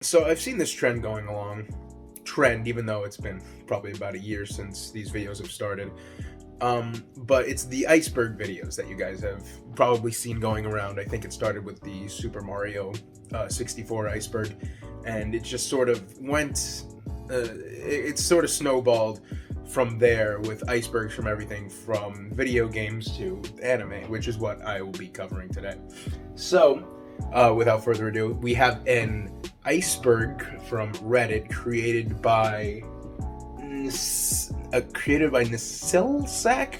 So I've seen this trend going along, even though it's been probably about a year since these videos have started. But it's the iceberg videos that you guys have probably seen going around. I think it started with the Super Mario 64 iceberg, and it just sort of went, it sort of snowballed from there with icebergs from everything from video games to anime, which is what I will be covering today. So, without further ado, we have an iceberg from Reddit created by Nisilsak.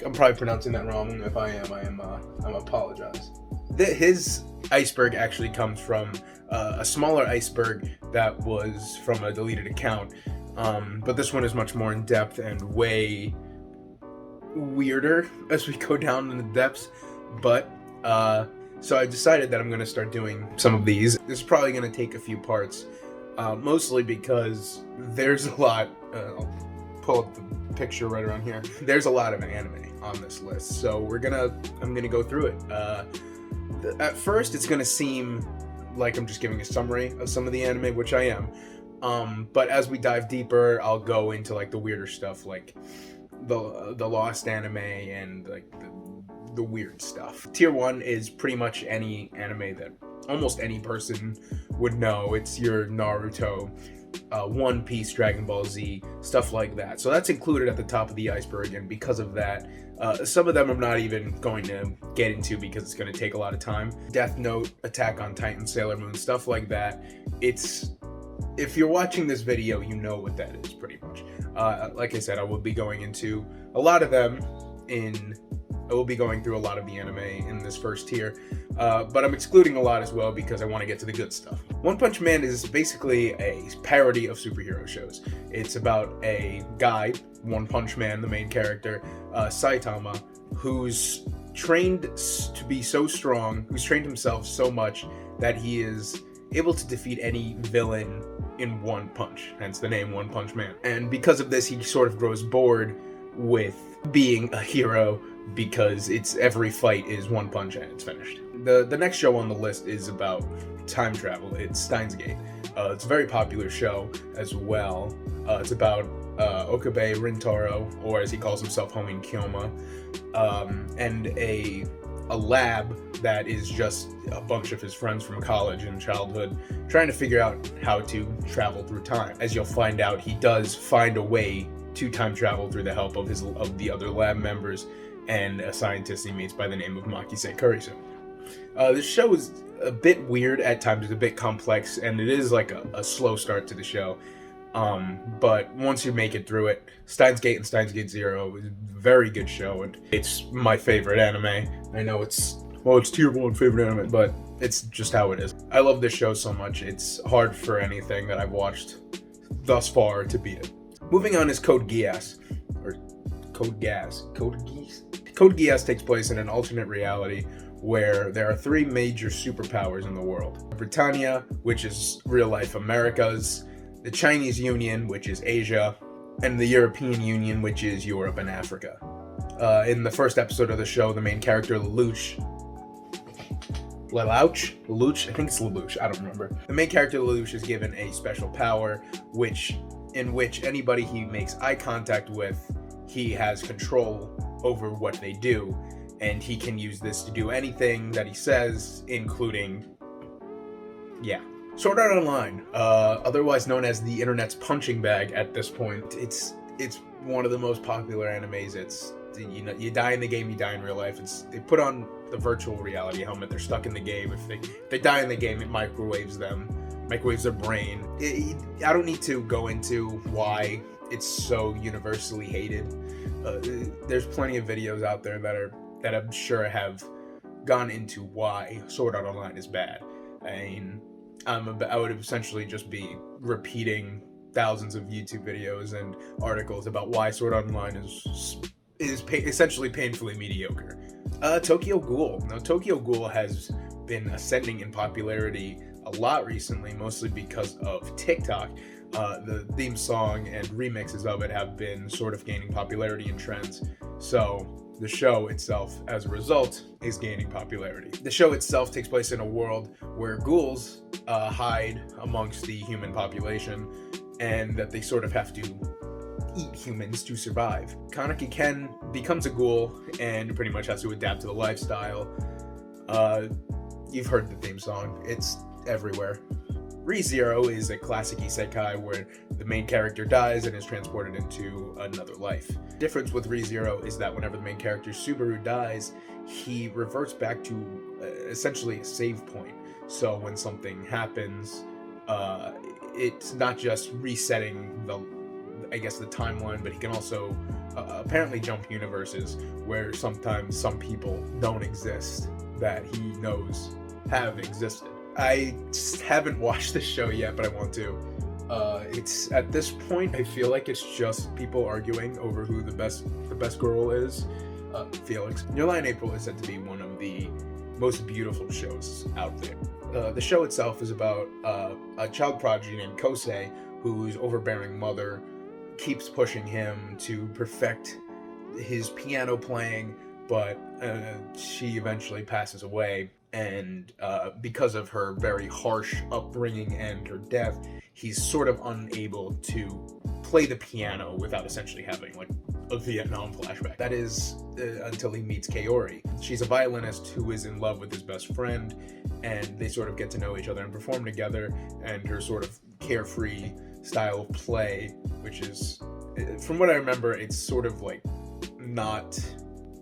I'm probably pronouncing that wrong. If I am, I apologize. His iceberg actually comes from a smaller iceberg that was from a deleted account, but this one is much more in depth and way weirder as we go down in the depths. But so I decided that I'm going to start doing some of these. This is probably going to take a few parts, mostly because there's a lot. I'll pull up the picture right around here. There's a lot of anime on this list, so I'm gonna go through it. At first, it's gonna seem like I'm just giving a summary of some of the anime, which I am. But as we dive deeper, I'll go into like the weirder stuff, like the lost anime and like the weird stuff. Tier 1 is pretty much any anime that almost any person would know. It's your Naruto, One Piece, Dragon Ball Z, stuff like that. So that's included at the top of the iceberg, and because of that, some of them I'm not even going to get into because it's going to take a lot of time. Death Note, Attack on Titan, Sailor Moon, stuff like that. If you're watching this video, you know what that is pretty much. Like I said, I will be going into a lot of them I will be going through a lot of the anime in this first tier, but I'm excluding a lot as well because I want to get to the good stuff. One Punch Man is basically a parody of superhero shows. It's about a guy, One Punch Man, the main character, Saitama, who's trained to be so strong, who's trained himself so much that he is able to defeat any villain in one punch, hence the name One Punch Man. And because of this, he sort of grows bored with being a hero because every fight is one punch and it's finished. The next show on the list is about time travel. It's Steins Gate. It's a very popular show as well. It's about Okabe Rintaro, or as he calls himself, Homie Kyoma, and a lab that is just a bunch of his friends from college and childhood trying to figure out how to travel through time. As you'll find out, he does find a way to time travel through the help of the other lab members and a scientist he meets by the name of Makise Kurisu. This show is a bit weird at times, it's a bit complex, and it is like a slow start to the show. But once you make it through it, Steins Gate and Steins Gate Zero is a very good show, and it's my favorite anime. I know it's tier 1 favorite anime, but it's just how it is. I love this show so much, it's hard for anything that I've watched thus far to beat it. Moving on is Code Geass, or Code Geass. Code Geass takes place in an alternate reality where there are 3 major superpowers in the world. Britannia, which is real-life Americas, the Chinese Union, which is Asia, and the European Union, which is Europe and Africa. In the first episode of the show, the main character, Lelouch, I think it's Lelouch, I don't remember. The main character, Lelouch, is given a special power, in which anybody he makes eye contact with, he has control over what they do, and he can use this to do anything that he says, including, Sword Art Online, otherwise known as the internet's punching bag at this point. It's one of the most popular animes. You die in the game, you die in real life. They put on the virtual reality helmet. They're stuck in the game. If they die in the game, it microwaves their brain. I don't need to go into why it's so universally hated. There's plenty of videos out there that I'm sure have gone into why Sword Art Online is bad. I mean, I would essentially just be repeating thousands of YouTube videos and articles about why Sword Art Online is essentially painfully mediocre. Tokyo Ghoul. Now, Tokyo Ghoul has been ascending in popularity a lot recently, mostly because of TikTok. The theme song and remixes of it have been sort of gaining popularity and trends. So The show itself, as a result, is gaining popularity. The show itself takes place in a world where ghouls hide amongst the human population, and that they sort of have to eat humans to survive. Kaneki Ken becomes a ghoul and pretty much has to adapt to the lifestyle. You've heard the theme song, it's everywhere. ReZero is a classic isekai where the main character dies and is transported into another life. The difference with ReZero is that whenever the main character Subaru dies, he reverts back to essentially a save point. So when something happens, it's not just resetting the timeline, but he can also apparently jump universes where sometimes some people don't exist that he knows have existed. I haven't watched this show yet, but I want to. It's at this point, I feel like it's just people arguing over who the best girl is. Felix. Your Lie in April is said to be one of the most beautiful shows out there. The show itself is about a child prodigy named Kosei, whose overbearing mother keeps pushing him to perfect his piano playing, but she eventually passes away. And because of her very harsh upbringing and her death, he's sort of unable to play the piano without essentially having like a Vietnam flashback. That is until he meets Kaori. She's a violinist who is in love with his best friend, and they sort of get to know each other and perform together, and her sort of carefree style of play, which is, from what I remember, it's sort of like not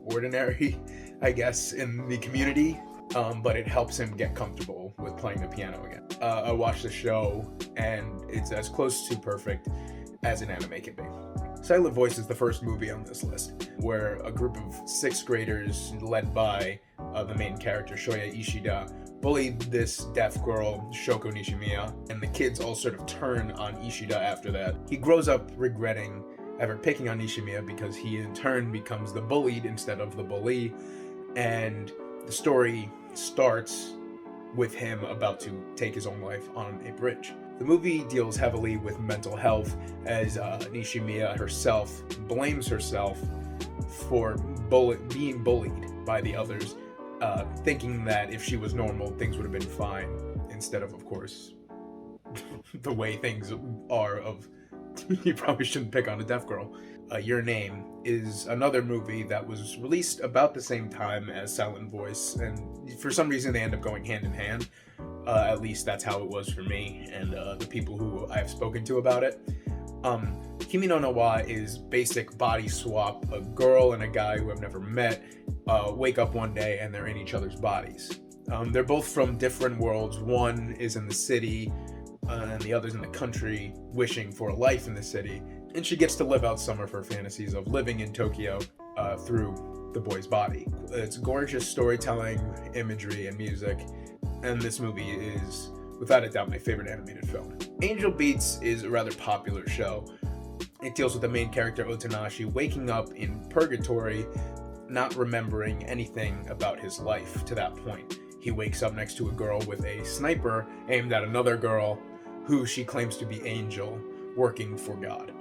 ordinary, I guess, in the community. But it helps him get comfortable with playing the piano again. I watched the show, and it's as close to perfect as an anime can be. Silent Voice is the first movie on this list, where a group of 6th graders led by the main character, Shoya Ishida, bullied this deaf girl, Shoko Nishimiya, and the kids all sort of turn on Ishida after that. He grows up regretting ever picking on Nishimiya because he in turn becomes the bullied instead of the bully, and the story starts with him about to take his own life on a bridge. The movie deals heavily with mental health, as Nishimiya herself blames herself for being bullied by the others, thinking that if she was normal, things would have been fine, instead of course, the way things are of, you probably shouldn't pick on a deaf girl. Your Name is another movie that was released about the same time as Silent Voice, and for some reason they end up going hand in hand. At least that's how it was for me and the people who I've spoken to about it. Kimi no Na wa is basic body swap. A girl and a guy who have never met wake up one day and they're in each other's bodies. They're both from different worlds. One is in the city, and the other's in the country, wishing for a life in the city. And she gets to live out some of her fantasies of living in Tokyo through the boy's body. It's gorgeous storytelling, imagery, and music, and this movie is, without a doubt, my favorite animated film. Angel Beats is a rather popular show. It deals with the main character Otonashi waking up in purgatory, not remembering anything about his life to that point. He wakes up next to a girl with a sniper aimed at another girl who she claims to be Angel, working for God.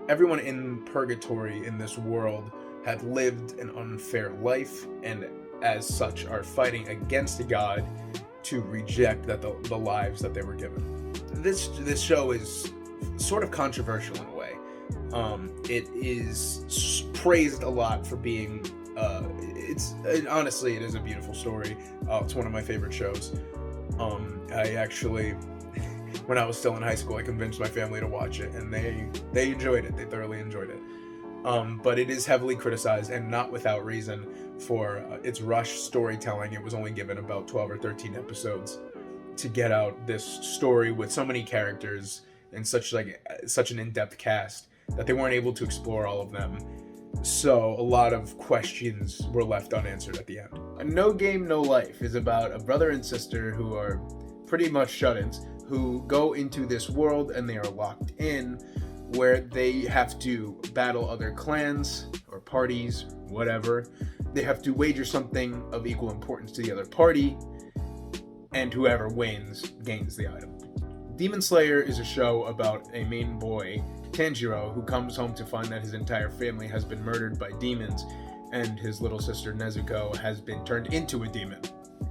Everyone in purgatory in this world had lived an unfair life, and as such are fighting against God to reject the lives that they were given. This show is sort of controversial in a way. It is praised a lot for being honestly, it is a beautiful story. It's one of my favorite shows. I actually, when I was still in high school, I convinced my family to watch it, and they enjoyed it. They thoroughly enjoyed it. But it is heavily criticized, and not without reason, for its rushed storytelling. It was only given about 12 or 13 episodes to get out this story with so many characters and such an in-depth cast that they weren't able to explore all of them. So a lot of questions were left unanswered at the end. No Game, No Life is about a brother and sister who are pretty much shut-ins, who go into this world and they are locked in, where they have to battle other clans or parties, whatever. They have to wager something of equal importance to the other party, and whoever wins gains the item. Demon Slayer is a show about a main boy, Tanjiro, who comes home to find that his entire family has been murdered by demons, and his little sister Nezuko has been turned into a demon.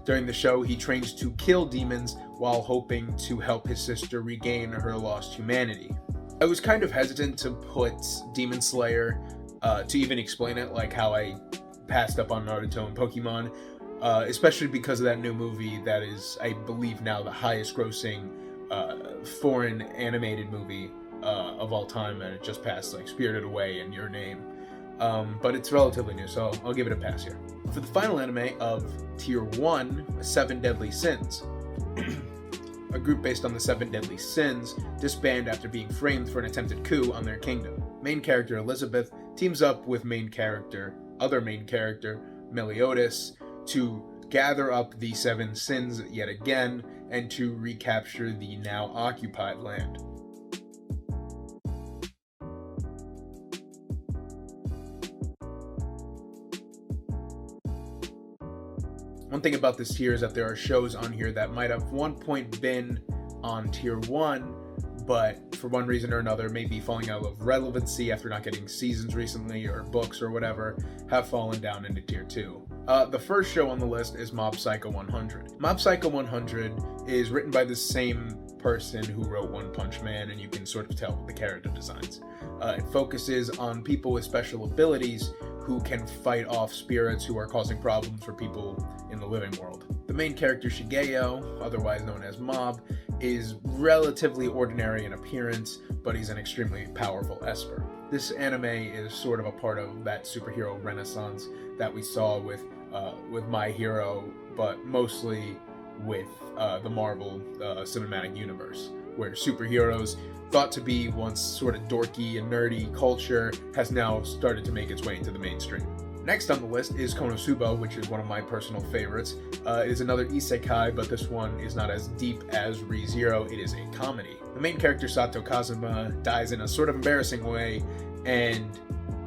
During the show, he trains to kill demons while hoping to help his sister regain her lost humanity. I was kind of hesitant to put Demon Slayer to even explain it, like how I passed up on Naruto and Pokemon, especially because of that new movie that is, I believe now, the highest grossing foreign animated movie of all time, and it just passed like Spirited Away and Your Name. But it's relatively new, so I'll give it a pass here. For the final anime of Tier 1, Seven Deadly Sins. A group based on the Seven Deadly Sins disband after being framed for an attempted coup on their kingdom. Main character Elizabeth teams up with other main character, Meliodas, to gather up the Seven Sins yet again and to recapture the now occupied land. One thing about this tier is that there are shows on here that might have one point been on Tier 1, but for one reason or another, maybe falling out of relevancy after not getting seasons recently or books or whatever, have fallen down into Tier 2. The first show on the list is Mob Psycho 100. Mob Psycho 100 is written by the same person who wrote One Punch Man, and you can sort of tell with the character designs. It focuses on people with special abilities who can fight off spirits who are causing problems for people in the living world. The main character, Shigeo, otherwise known as Mob, is relatively ordinary in appearance, but he's an extremely powerful Esper. This anime is sort of a part of that superhero renaissance that we saw with My Hero, but mostly with the Marvel Cinematic Universe, where superheroes thought to be once sort of dorky and nerdy culture has now started to make its way into the mainstream. Next on the list is Konosuba, which is one of my personal favorites. It is another isekai, but this one is not as deep as Re:Zero. It is a comedy. The main character, Sato Kazuma, dies in a sort of embarrassing way, and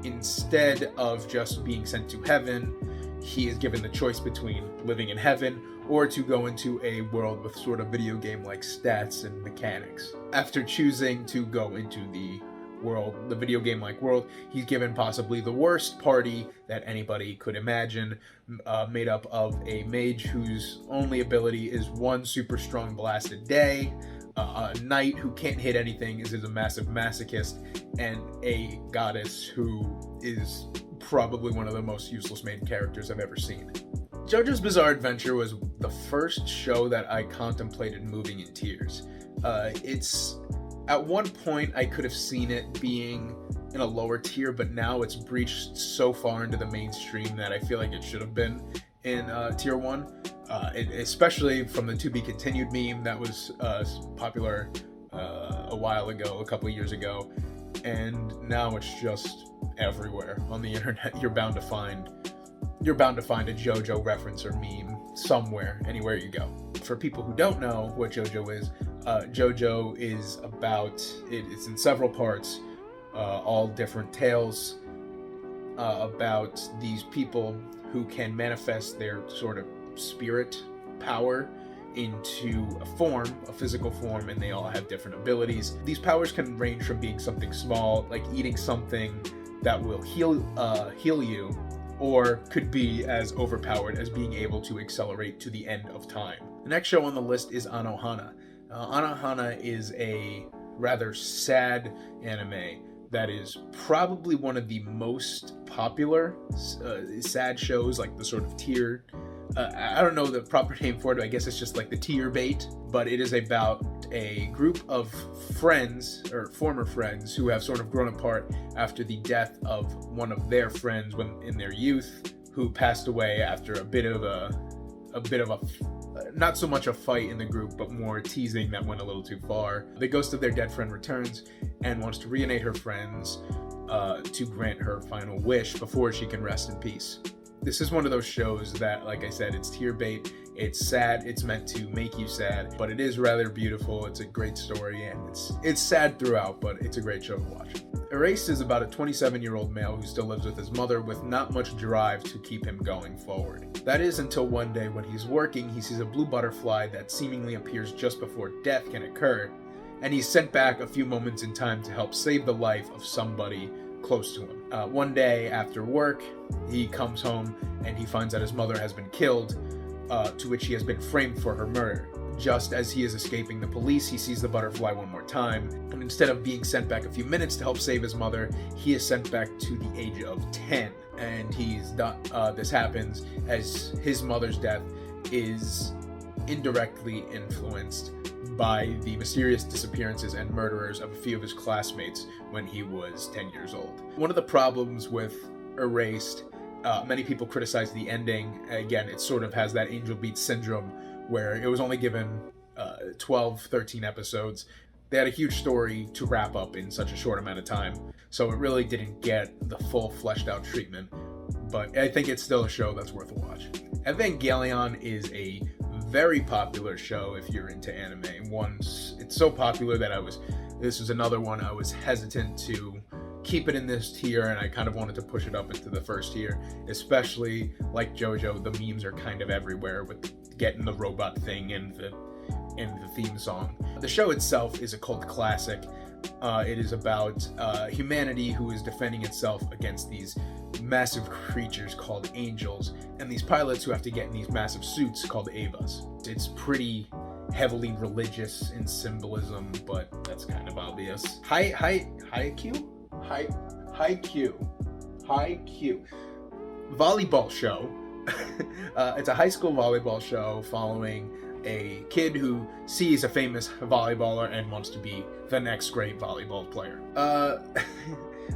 instead of just being sent to heaven, he is given the choice between living in heaven or to go into a world with sort of video game-like stats and mechanics. After choosing to go into the video game-like world, he's given possibly the worst party that anybody could imagine, made up of a mage whose only ability is one super strong blast a day, a knight who can't hit anything, is a massive masochist, and a goddess who is probably one of the most useless main characters I've ever seen. JoJo's Bizarre Adventure was the first show that I contemplated moving in tiers. It's at one point I could have seen it being in a lower tier, but now it's breached so far into the mainstream that I feel like it should have been in Tier 1. Especially from the To Be Continued meme that was popular a while ago, a couple of years ago, and now it's just everywhere on the internet. You're bound to find a JoJo reference or meme somewhere, anywhere you go. For people who don't know what JoJo is, JoJo is it's in several parts, all different tales about these people who can manifest their sort of spirit power into a physical form, and they all have different abilities. These powers can range from being something small, like eating something that will heal you, or could be as overpowered as being able to accelerate to the end of time. The next show on the list is Anohana. Anohana is a rather sad anime that is probably one of the most popular sad shows, like the sort of tier. I don't know the proper name for it, I guess it's just like the tier bait, but it is about a group of friends, or former friends, who have sort of grown apart after the death of one of their friends when in their youth, who passed away after a bit of a not so much a fight in the group, but more teasing that went a little too far. The ghost of their dead friend returns and wants to reunite her friends to grant her final wish before she can rest in peace. This is one of those shows that, like I said, it's tier bait, it's sad, it's meant to make you sad, but it is rather beautiful, it's a great story, and it's sad throughout, but it's a great show to watch. Erased is about a 27-year-old male who still lives with his mother with not much drive to keep him going forward. That is until one day when he's working, he sees a blue butterfly that seemingly appears just before death can occur, and he's sent back a few moments in time to help save the life of somebody close to him. One day after work, he comes home and he finds that his mother has been killed, to which he has been framed for her murder. Just as he is escaping the police, he sees the butterfly one more time, and instead of being sent back a few minutes to help save his mother, he is sent back to the age of 10. And this happens as his mother's death is indirectly influenced by the mysterious disappearances and murderers of a few of his classmates when he was 10 years old. One of the problems with Erased, many people criticize the ending. Again, it sort of has that Angel Beats syndrome where it was only given 12, 13 episodes. They had a huge story to wrap up in such a short amount of time, so it really didn't get the full fleshed out treatment, but I think it's still a show that's worth a watch. Evangelion is a very popular show if you're into anime. It's so popular that this was another one I was hesitant to keep it in this tier, and I kind of wanted to push it up into the first tier, especially like JoJo. The memes are kind of everywhere with getting the robot thing and the theme song. The show itself is a cult classic. It is about humanity who is defending itself against these massive creatures called angels, and these pilots who have to get in these massive suits called Evas. It's pretty heavily religious in symbolism, but that's kind of obvious. Haikyuu? Volleyball show. It's a high school volleyball show following a kid who sees a famous volleyballer and wants to be the next great volleyball player.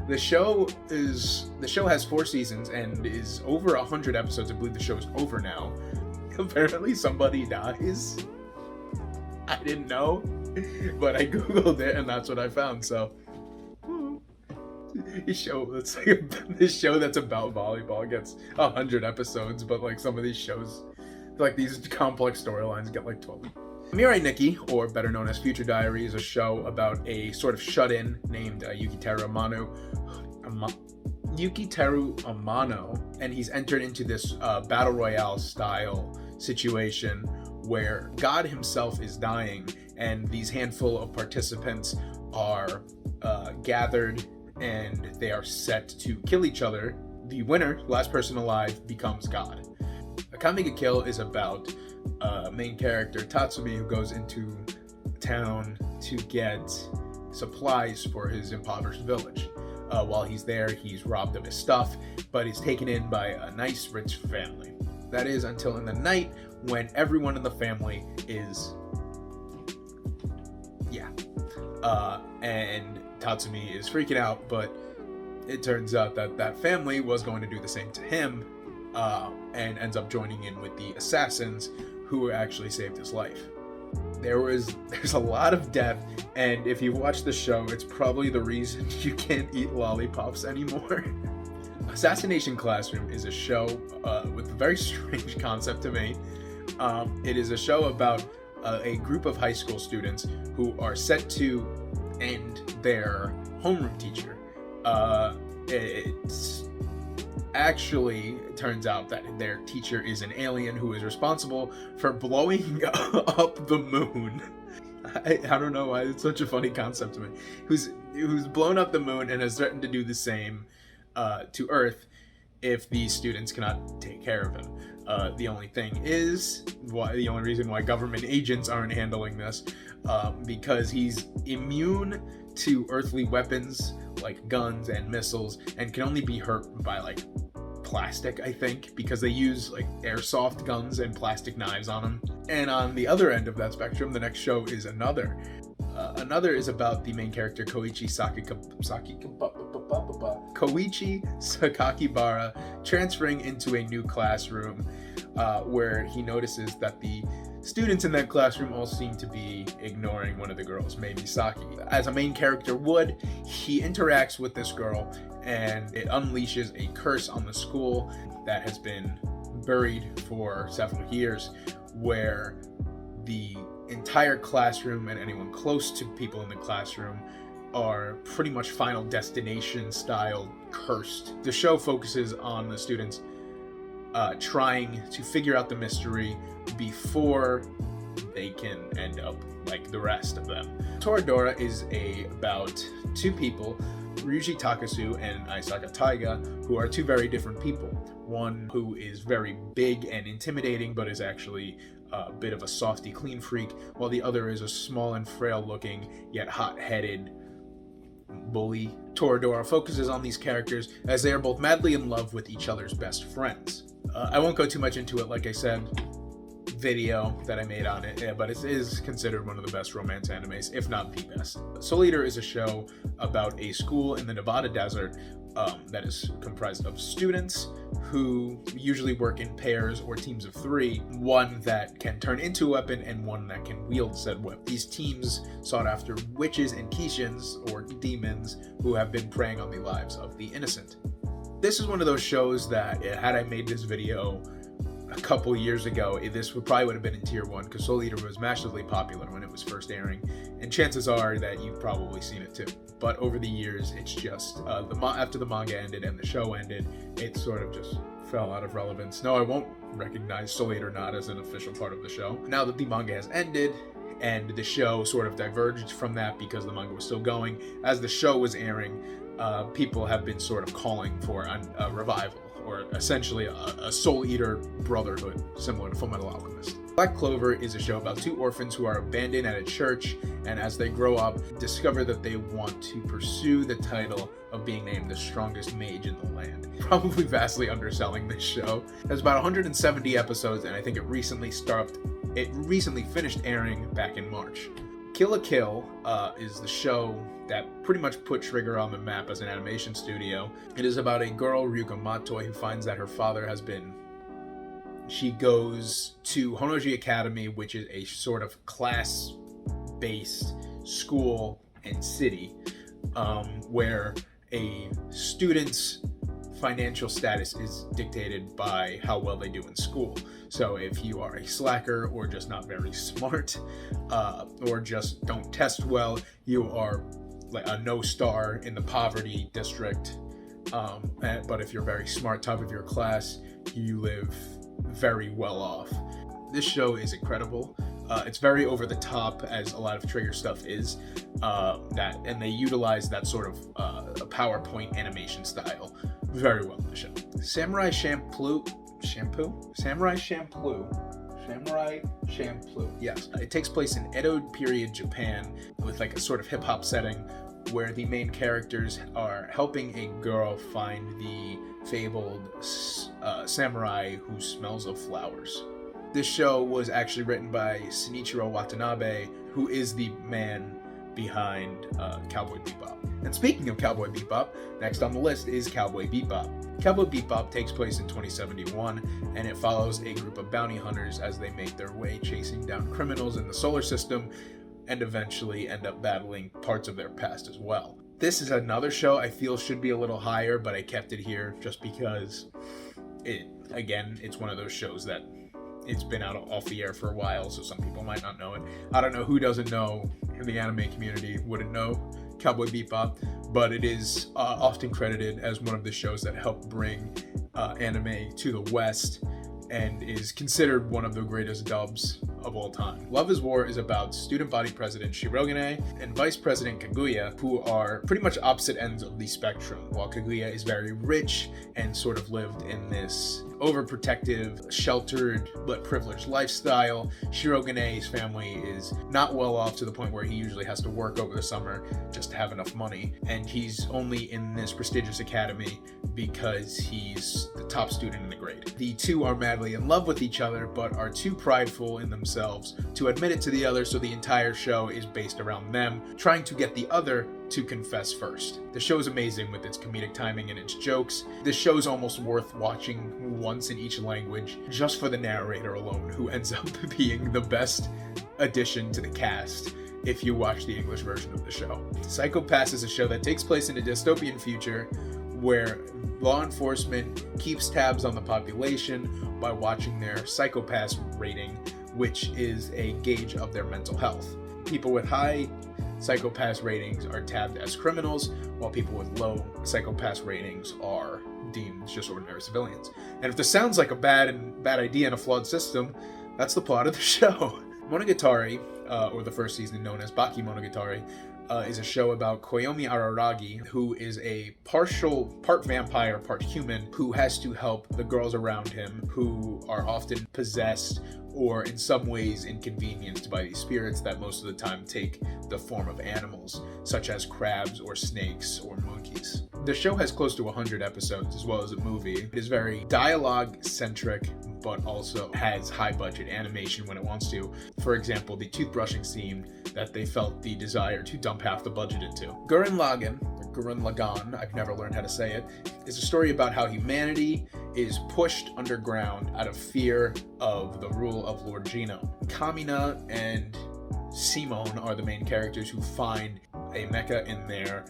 The show has 4 seasons and is over 100 episodes. I believe the show is over now. Apparently somebody dies. I didn't know, but I googled it and that's what I found. So this show that's about volleyball gets 100 episodes, but like some of these shows, like these complex storylines, get like 12. Mirai Nikki, or better known as Future Diary, is a show about a sort of shut-in named Yukiteru Amano, and he's entered into this battle royale style situation where God himself is dying, and these handful of participants are gathered and they are set to kill each other. The winner, last person alive, becomes God. Akame ga Kill is about main character Tatsumi, who goes into town to get supplies for his impoverished village. While he's there, he's robbed of his stuff, but he's taken in by a nice rich family. That is until in the night when everyone in the family is and Tatsumi is freaking out, but it turns out that family was going to do the same to him, and ends up joining in with the assassins who actually saved his life. There's a lot of death, and if you watch the show, it's probably the reason you can't eat lollipops anymore. Assassination Classroom is a show with a very strange concept to me. It is a show about a group of high school students who are set to end their homeroom teacher. It turns out that their teacher is an alien who is responsible for blowing up the moon. I don't know why it's such a funny concept to me. Who's blown up the moon and has threatened to do the same to Earth if these students cannot take care of him. The only reason why government agents aren't handling this, because he's immune to earthly weapons like guns and missiles, and can only be hurt by like plastic, I think, because they use like airsoft guns and plastic knives on him. And on the other end of that spectrum, the next show is Another. Another is about the main character Koichi Sakakibara transferring into a new classroom, where he notices that the students in that classroom all seem to be ignoring one of the girls, maybe Saki. As a main character would, he interacts with this girl, and it unleashes a curse on the school that has been buried for several years, where the entire classroom and anyone close to people in the classroom are pretty much Final Destination style cursed. The show focuses on the students trying to figure out the mystery before they can end up like the rest of them. Toradora is about 2 people Ryuji Takasu and Aisaka Taiga, who are two very different people. One who is very big and intimidating, but is actually a bit of a softy clean freak, while the other is a small and frail looking, yet hot-headed bully. Toradora focuses on these characters as they are both madly in love with each other's best friends. I won't go too much into it, like I said, video that I made on it, but it is considered one of the best romance animes, if not the best. Soul Eater is a show about a school in the Nevada desert that is comprised of students who usually work in pairs or teams of 3, one that can turn into a weapon and one that can wield said weapon. These teams sought after witches and Kishins, or demons, who have been preying on the lives of the innocent. This is one of those shows that, had I made this video a couple years ago, this probably would have been in tier 1, because Soul Eater was massively popular when it was first airing, and chances are that you've probably seen it too. But over the years, it's just, after the manga ended and the show ended, it sort of just fell out of relevance. No, I won't recognize Soul Eater not as an official part of the show. Now that the manga has ended, and the show sort of diverged from that because the manga was still going, as the show was airing, people have been sort of calling for a revival, or essentially a Soul Eater brotherhood, similar to Fullmetal Alchemist. Black Clover is a show about 2 orphans who are abandoned at a church, and as they grow up, discover that they want to pursue the title of being named the strongest mage in the land. Probably vastly underselling this show. It has about 170 episodes, and I think it recently finished airing back in March. Kill la Kill is the show that pretty much put Trigger on the map as an animation studio. It is about a girl, Ryuka Matoi, who finds that her father has been... She goes to Honoji Academy, which is a sort of class-based school and city, where a student's financial status is dictated by how well they do in school. So if you are a slacker, or just not very smart, or just don't test well, you are like a no star in the poverty district. But if you're very smart, top of your class, you live very well off. This show is incredible. It's very over the top, as a lot of Trigger stuff is, and they utilize that sort of a PowerPoint animation style very well in the show. Samurai Champloo. Yes, it takes place in Edo period Japan, with like a sort of hip-hop setting, where the main characters are helping a girl find the fabled samurai who smells of flowers. This show was actually written by Shinichiro Watanabe, who is the man behind Cowboy Bebop. And speaking of Cowboy Bebop, next on the list is Cowboy Bebop. Cowboy Bebop takes place in 2071, and it follows a group of bounty hunters as they make their way chasing down criminals in the solar system, and eventually end up battling parts of their past as well. This is another show I feel should be a little higher, but I kept it here just because it's one of those shows that it's been out off the air for a while, so some people might not know it. I don't know who doesn't know in the anime community wouldn't know Cowboy Bebop, but it is often credited as one of the shows that helped bring anime to the West, and is considered one of the greatest dubs of all time. Love is War is about student body president Shirogane and vice president Kaguya, who are pretty much opposite ends of the spectrum. While Kaguya is very rich and sort of lived in this overprotective, sheltered, but privileged lifestyle, Shirogane's family is not well off, to the point where he usually has to work over the summer just to have enough money, and he's only in this prestigious academy because he's the top student in the grade. The two are madly in love with each other, but are too prideful in themselves to admit it to the other, so the entire show is based around them trying to get the other to confess first. The show is amazing with its comedic timing and its jokes. This show is almost worth watching once in each language, just for the narrator alone, who ends up being the best addition to the cast if you watch the English version of the show. Psycho Pass is a show that takes place in a dystopian future where law enforcement keeps tabs on the population by watching their Psycho Pass rating, which is a gauge of their mental health. People with high Psycho Pass ratings are tabbed as criminals, while people with low Psycho Pass ratings are deemed just ordinary civilians. And if this sounds like a bad idea and a flawed system, that's the plot of the show. Monogatari, or the first season known as Baki Monogatari, is a show about Koyomi Araragi, who is a part vampire, part human, who has to help the girls around him who are often possessed or in some ways inconvenienced by these spirits that most of the time take the form of animals, such as crabs or snakes or monkeys. The show has close to 100 episodes as well as a movie. It is very dialogue-centric, but also has high-budget animation when it wants to. For example, the toothbrushing scene that they felt the desire to dump half the budget into. Gurren Lagann, or Gurren Lagann, I've never learned how to say it, is a story about how humanity is pushed underground out of fear of the rule of Lord Gino. Kamina and Simone are the main characters who find a mecha in their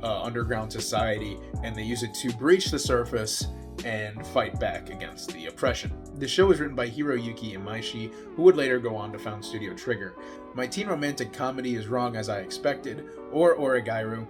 underground society, and they use it to breach the surface and fight back against the oppression. The show was written by Hiroyuki Imaishi, who would later go on to found Studio Trigger. My teen romantic comedy is Wrong as I Expected, or Origairu,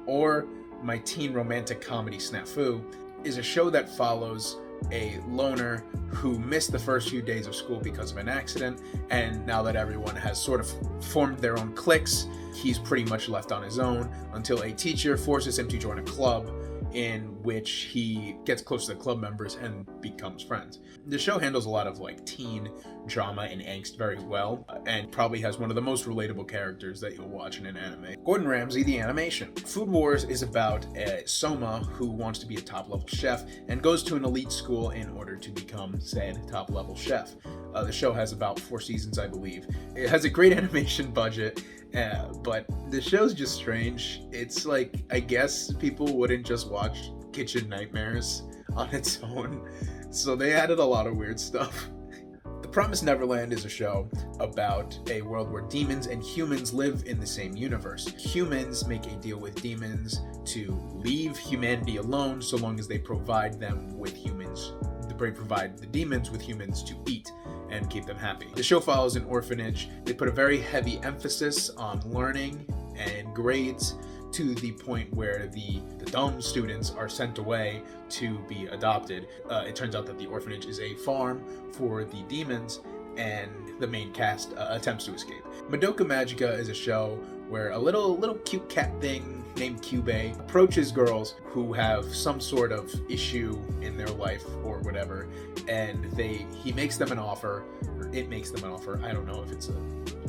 or My Teen Romantic Comedy Snafu, is a show that follows a loner who missed the first few days of school because of an accident, and now that everyone has sort of formed their own cliques, he's pretty much left on his own until a teacher forces him to join a club in which he gets close to the club members and becomes friends. The show handles a lot of teen drama and angst very well, and probably has one of the most relatable characters that you'll watch in an anime. Gordon Ramsay, the animation. Food Wars is about Soma who wants to be a top-level chef and goes to an elite school in order to become said top-level chef. The show has about 4 seasons, I believe. It has a great animation budget, but the show's just strange. It's I guess people wouldn't just watch Kitchen Nightmares on its own, so they added a lot of weird stuff. The Promised Neverland is a show about a world where demons and humans live in the same universe. Humans make a deal with demons to leave humanity alone so long as they provide the demons with humans to eat and keep them happy. The show follows an orphanage. They put a very heavy emphasis on learning and grades to the point where the dumb students are sent away to be adopted. It turns out that the orphanage is a farm for the demons, and the main cast attempts to escape. Madoka Magica is a show where a little cute cat thing named Kyubey approaches girls who have some sort of issue in their life or whatever, and he makes them an offer, or it makes them an offer. I don't know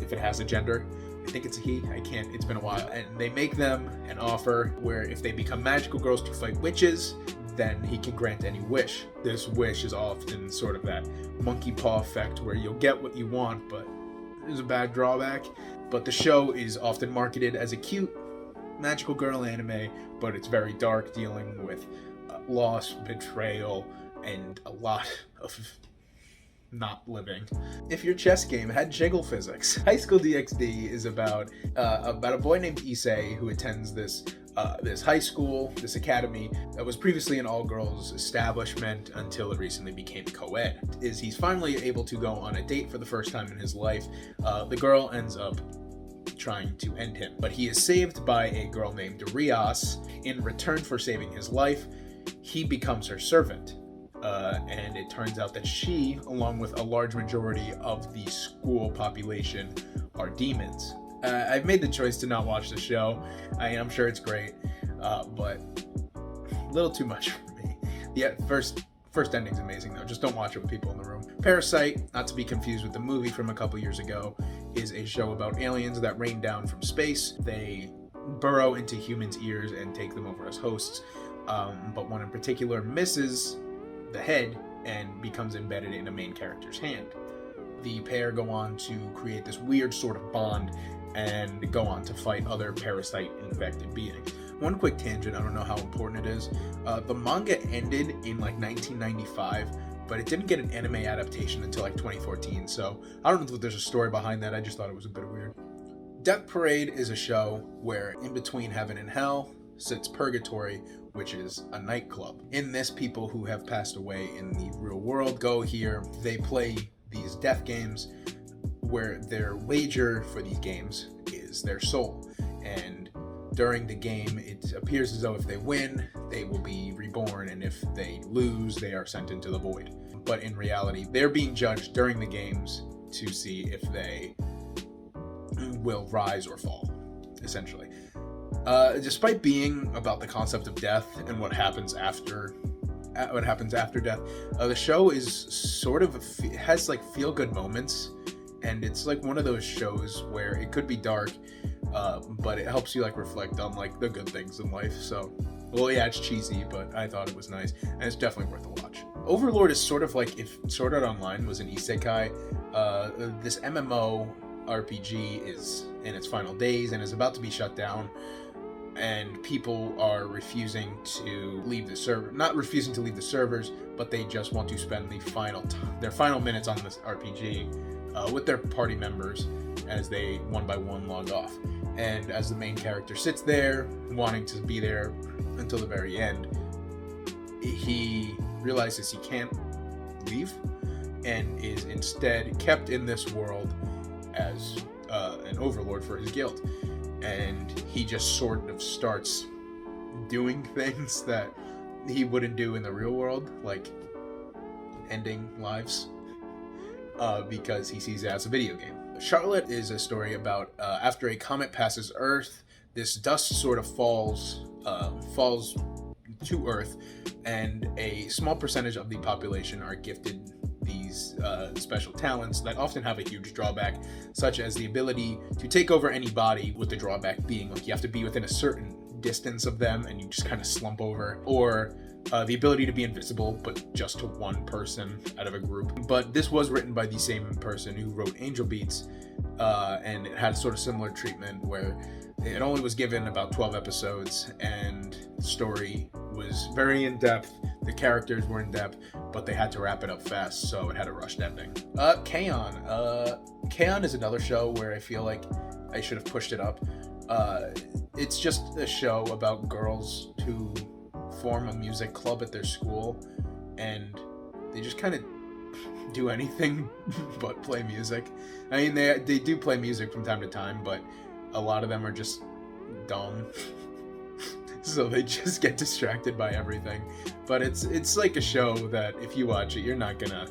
if it has a gender. I think it's a he. I can't. It's been a while. And they make them an offer where if they become magical girls to fight witches, then he can grant any wish. This wish is often sort of that monkey paw effect where you'll get what you want, but there's a bad drawback. But the show is often marketed as a cute magical girl anime, but it's very dark, dealing with loss, betrayal, and a lot of not living. If your chess game had jiggle physics. High School DxD is about a boy named Issei who attends this high school, this academy that was previously an all-girls establishment until it recently became co-ed. He's finally able to go on a date for the first time in his life. The girl ends up trying to end him, but he is saved by a girl named Rias. In return for saving his life, he becomes her servant. And it turns out that she, along with a large majority of the school population, are demons. I've made the choice to not watch the show. I'm sure it's great, but a little too much for me. The first ending's amazing though. Just don't watch it with people in the room. Parasite, not to be confused with the movie from a couple years ago, is a show about aliens that rain down from space. They burrow into humans' ears and take them over as hosts, but one in particular misses the head and becomes embedded in a main character's hand. The pair go on to create this weird sort of bond and go on to fight other parasite-infected beings. One quick tangent, I don't know how important it is. The manga ended in 1995, but it didn't get an anime adaptation until 2014, so I don't know if there's a story behind that. I just thought it was a bit weird. Death Parade is a show where in between heaven and hell sits purgatory, which is a nightclub. In this, people who have passed away in the real world go here. They play these death games where their wager for these games is their soul. And during the game, it appears as though if they win, they will be reborn, and if they lose, they are sent into the void. But in reality, they're being judged during the games to see if they will rise or fall, essentially. Despite being about the concept of death and what happens after death, the show is sort of has like feel good moments, and it's like one of those shows where it could be dark, but it helps you like reflect on like the good things in life. So, well, yeah, it's cheesy, but I thought it was nice, and it's definitely worth a watch. Overlord is sort of like if Sword Art Online was an isekai. This MMO RPG is in its final days and is about to be shut down, and people are refusing to leave the server. Not refusing to leave the servers, but they just want to spend their final minutes on this RPG with their party members as they one by one log off. And as the main character sits there, wanting to be there until the very end, he realizes he can't leave and is instead kept in this world as an overlord for his guild. And he just sort of starts doing things that he wouldn't do in the real world, like ending lives, because he sees it as a video game. Charlotte is a story about after a comet passes Earth, this dust sort of falls to Earth, and a small percentage of the population are gifted these special talents that often have a huge drawback, such as the ability to take over any body, with the drawback being like you have to be within a certain distance of them and you just kind of slump over, or the ability to be invisible but just to one person out of a group. But this was written by the same person who wrote Angel Beats, and it had sort of similar treatment where it only was given about 12 episodes and the story was very in-depth, the characters were in-depth, but they had to wrap it up fast, so it had a rushed ending. K-On! K-On! Is another show where I feel like I should have pushed it up. It's just a show about girls who form a music club at their school, and they just kind of do anything but play music. I mean, they do play music from time to time, but a lot of them are just dumb. So they just get distracted by everything. But it's like a show that if you watch it, you're not gonna...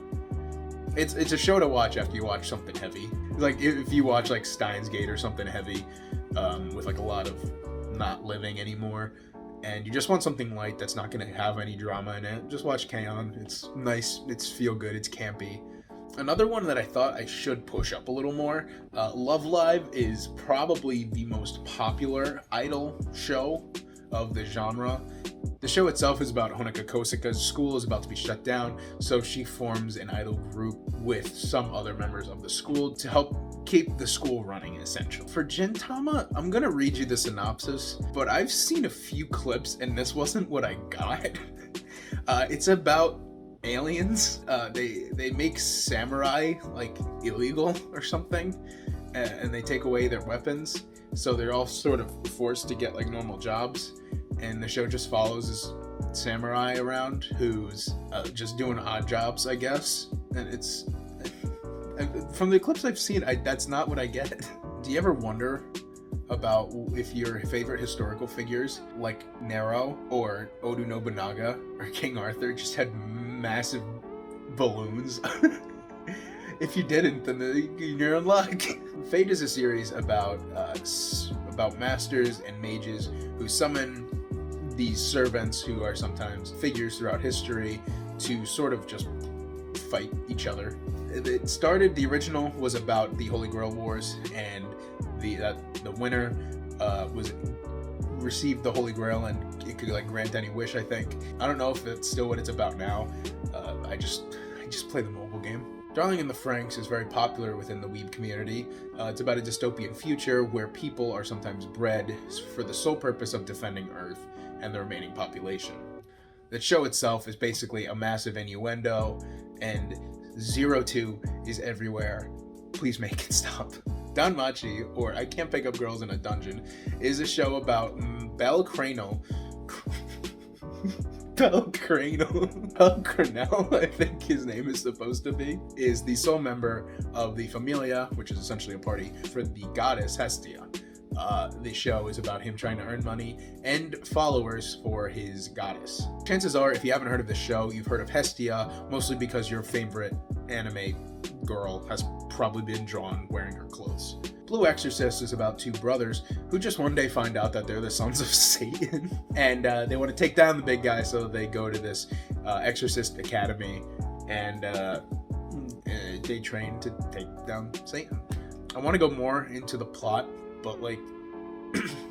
It's a show to watch after you watch something heavy. Like if you watch like Steins Gate or something heavy, with like a lot of not living anymore, and you just want something light that's not gonna have any drama in it, just watch K-On! It's nice, it's feel good, it's campy. Another one that I thought I should push up a little more, Love Live is probably the most popular idol show of the genre. The show itself is about Honoka Kosaka's school is about to be shut down, so she forms an idol group with some other members of the school to help keep the school running, essentially. For Gintama, I'm gonna read you the synopsis, but I've seen a few clips and this wasn't what I got. It's about aliens. They make samurai like illegal or something, and they take away their weapons, so they're all sort of forced to get like normal jobs, and the show just follows this samurai around who's just doing odd jobs, I guess. And it's from the clips I've seen, that's not what I get. Do you ever wonder about if your favorite historical figures like Nero or Oda Nobunaga or King Arthur just had massive balloons? If you didn't, then you're in luck. Fate is a series about masters and mages who summon these servants who are sometimes figures throughout history to sort of just fight each other. The original was about the Holy Grail Wars, and the winner received the Holy Grail, and it could like grant any wish, I think. I don't know if that's still what it's about now. I just play the mobile game. Darling in the Franxx is very popular within the weeb community. It's about a dystopian future where people are sometimes bred for the sole purpose of defending Earth and the remaining population. The show itself is basically a massive innuendo, and Zero-Two is everywhere. Please make it stop. Danmachi, or I Can't Pick Up Girls in a Dungeon, is a show about Bel Cranel, I think his name is supposed to be, is the sole member of the Familia, which is essentially a party for the goddess Hestia. The show is about him trying to earn money and followers for his goddess. Chances are, if you haven't heard of the show, you've heard of Hestia, mostly because your favorite anime girl has probably been drawn wearing her clothes. Blue Exorcist is about two brothers who just one day find out that they're the sons of Satan, and they want to take down the big guy, so they go to this exorcist academy, and they train to take down Satan. I want to go more into the plot, but like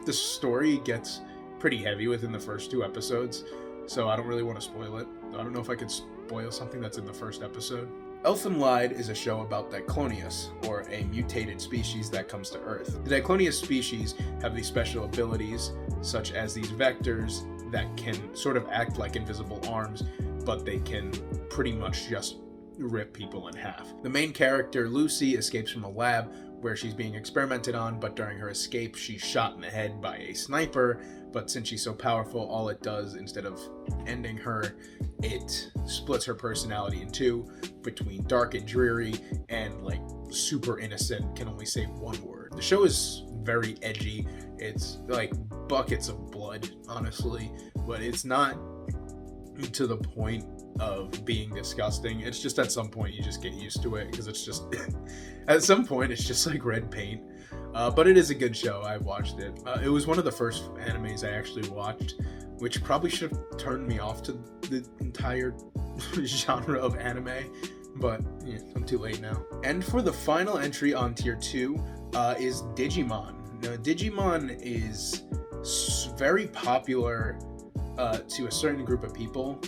the story gets pretty heavy within the first 2 episodes, so I don't really want to spoil it. I don't know if I could spoil something that's in the first episode. Elfen Lied is a show about Diclonius, or a mutated species that comes to Earth. The Diclonius species have these special abilities, such as these vectors that can sort of act like invisible arms, but they can pretty much just rip people in half. The main character, Lucy, escapes from a lab where she's being experimented on, but during her escape, she's shot in the head by a sniper, but since she's so powerful, all it does, instead of ending her, it splits her personality in 2, between dark and dreary, and like super innocent, can only say one word. The show is very edgy. It's like buckets of blood, honestly, but it's not to the point of being disgusting. It's just at some point you just get used to it, because it's just at some point it's just like red paint. But it is a good show. I watched it. It was one of the first animes I actually watched, which probably should have turned me off to the entire genre of anime, but yeah, I'm too late now. And for the final entry on tier 2 is Digimon. Now, Digimon is very popular to a certain group of people.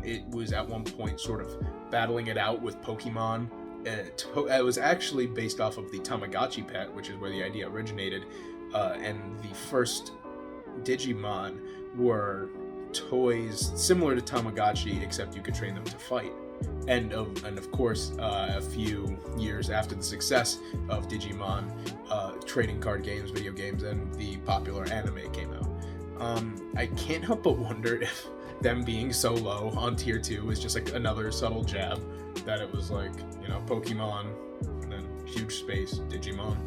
It was at one point sort of battling it out with Pokemon. It was actually based off of the Tamagotchi pet, which is where the idea originated, and the first Digimon were toys similar to Tamagotchi, except you could train them to fight. And of course, a few years after the success of Digimon, trading card games, video games, and the popular anime came out. I can't help but wonder if them being so low on tier 2 is just like another subtle jab that it was like, you know, Pokemon and then huge space Digimon.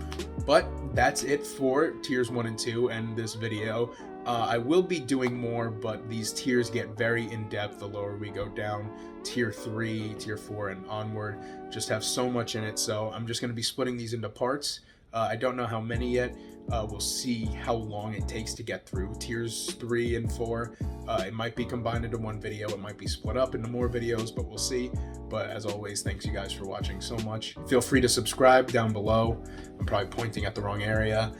But that's it for tiers 1 and 2 and this video. I will be doing more, but these tiers get very in-depth the lower we go down. Tier 3, tier 4, and onward just have so much in it, so I'm just going to be splitting these into parts. I don't know how many yet. We'll see how long it takes to get through tiers 3 and 4. It might be combined into one video, it might be split up into more videos, but we'll see. But as always, thanks you guys for watching so much. Feel free to subscribe down below. I'm probably pointing at the wrong area.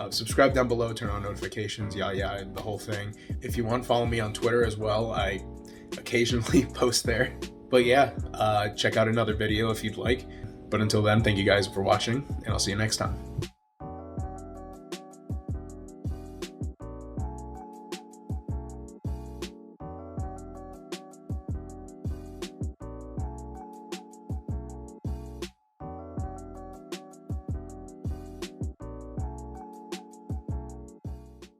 Subscribe down below, turn on notifications, yeah, the whole thing. If you want, follow me on Twitter as well. I occasionally post there. But yeah, check out another video if you'd like. But until then, thank you guys for watching, and I'll see you next time.